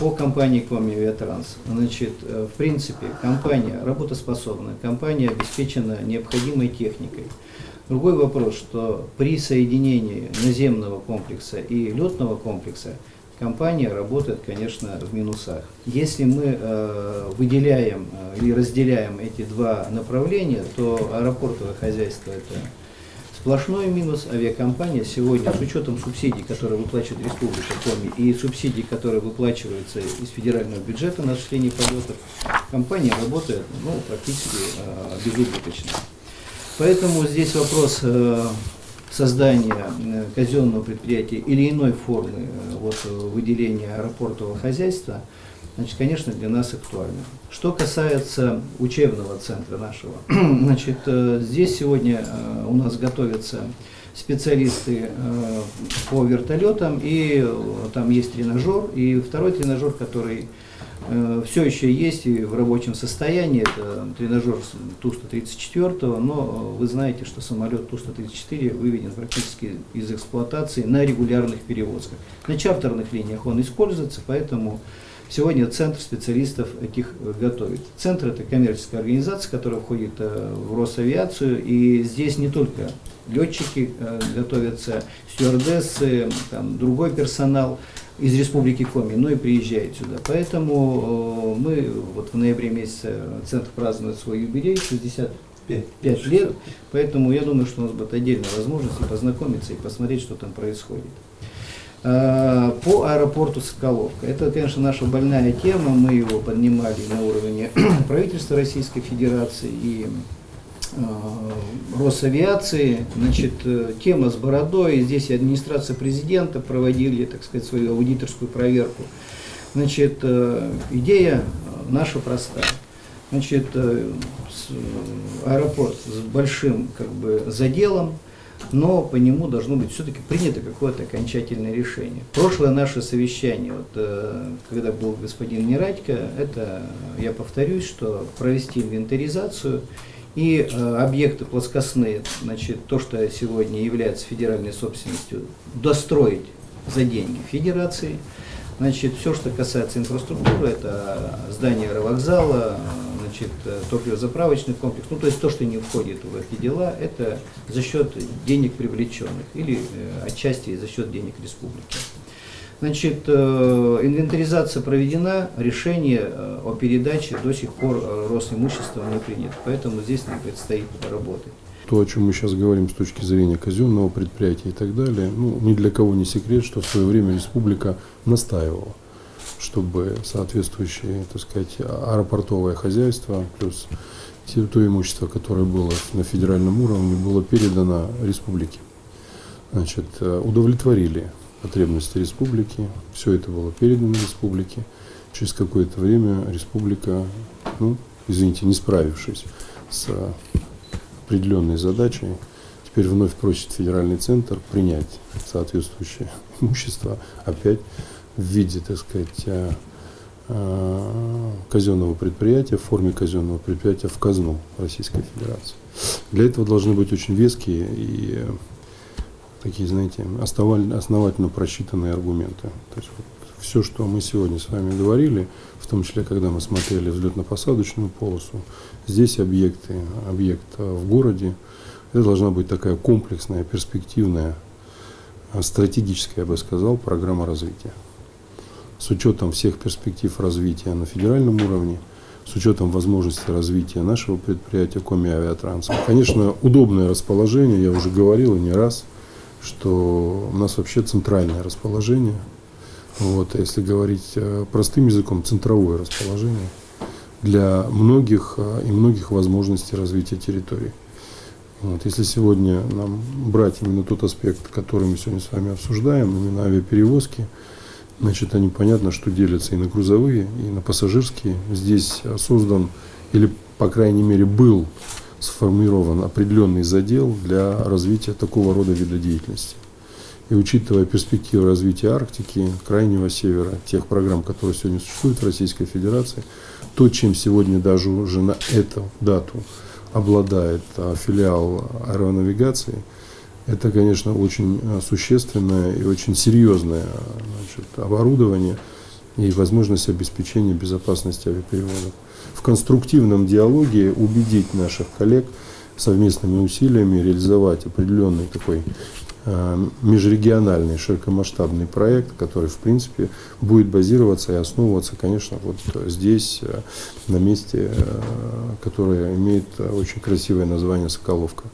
По компании Коми Авиатранс, значит, в принципе, компания работоспособна, компания обеспечена необходимой техникой. Другой вопрос, что при соединении наземного комплекса и летного комплекса компания работает, конечно, в минусах. Если мы выделяем и разделяем эти два направления, то аэропортовое хозяйство – это сплошной минус. Авиакомпания сегодня, с учетом субсидий, которые выплачивает Республика Коми, и субсидий, которые выплачиваются из федерального бюджета на осуществление полетов, компания работает практически безубыточно. Поэтому здесь вопрос создания казенного предприятия или иной формы выделения аэропортового хозяйства, значит, конечно, для нас актуально. Что касается учебного центра нашего, значит, здесь сегодня у нас готовятся специалисты по вертолетам, и там есть тренажер, и второй тренажер, который все еще есть и в рабочем состоянии, это тренажер Ту-134, но вы знаете, что самолет Ту-134 выведен практически из эксплуатации на регулярных перевозках. На чартерных линиях он используется, поэтому сегодня центр специалистов этих готовит. Центр – это коммерческая организация, которая входит в Росавиацию, и здесь не только летчики готовятся, стюардессы, другой персонал из Республики Коми, но и приезжает сюда. Поэтому мы в ноябре месяце центр празднует свой юбилей, 65 лет, поэтому я думаю, что у нас будет отдельная возможность и познакомиться, и посмотреть, что там происходит. По аэропорту Соколовка. Это, конечно, наша больная тема, мы его поднимали на уровне правительства Российской Федерации и Росавиации. Значит, тема с бородой, здесь и администрация президента проводили, так сказать, свою аудиторскую проверку. Значит, идея наша простая. Значит, аэропорт с большим заделом, но по нему должно быть все-таки принято какое-то окончательное решение. Прошлое наше совещание, когда был господин Нерадько, это, я повторюсь, что провести инвентаризацию и объекты плоскостные, значит, то, что сегодня является федеральной собственностью, достроить за деньги федерации. Значит, все, что касается инфраструктуры, это здание аэровокзала, значит, топливозаправочный комплекс, то есть то, что не входит в эти дела, это за счет денег привлеченных или отчасти за счет денег республики. Значит, инвентаризация проведена, решение о передаче до сих пор Росимуществом не принято, поэтому здесь нам предстоит работать. То, о чем мы сейчас говорим с точки зрения казенного предприятия и так далее, ни для кого не секрет, что в свое время республика настаивала, чтобы соответствующее, так сказать, аэропортовое хозяйство плюс то имущество, которое было на федеральном уровне, было передано республике. Значит, удовлетворили потребности республики, все это было передано республике. Через какое-то время республика, не справившись с определенной задачей, теперь вновь просит федеральный центр принять соответствующее имущество опять в виде, так сказать, казенного предприятия, в форме казенного предприятия в казну Российской Федерации. Для этого должны быть очень веские и такие, знаете, основательно просчитанные аргументы. То есть все, что мы сегодня с вами говорили, в том числе, когда мы смотрели взлетно-посадочную полосу, здесь объект в городе, это должна быть такая комплексная, перспективная, стратегическая, я бы сказал, программа развития. С учетом всех перспектив развития на федеральном уровне, с учетом возможности развития нашего предприятия Коми Авиатранс. Конечно, удобное расположение, я уже говорил и не раз, что у нас вообще центральное расположение. Если говорить простым языком, центровое расположение для многих возможностей развития территории. Если сегодня нам брать именно тот аспект, который мы сегодня с вами обсуждаем, именно авиаперевозки, значит, они понятно, что делятся и на грузовые, и на пассажирские. Здесь создан, или, по крайней мере, был сформирован определенный задел для развития такого рода вида деятельности. И учитывая перспективы развития Арктики, Крайнего Севера, тех программ, которые сегодня существуют в Российской Федерации, то, чем сегодня даже уже на эту дату обладает филиал аэронавигации, это, конечно, очень существенное и очень серьезное оборудование, и возможность обеспечения безопасности авиаперевозок. В конструктивном диалоге убедить наших коллег совместными усилиями реализовать определенный такой межрегиональный широкомасштабный проект, который, в принципе, будет базироваться и основываться, конечно, вот здесь, на месте, которое имеет очень красивое название Соколовка.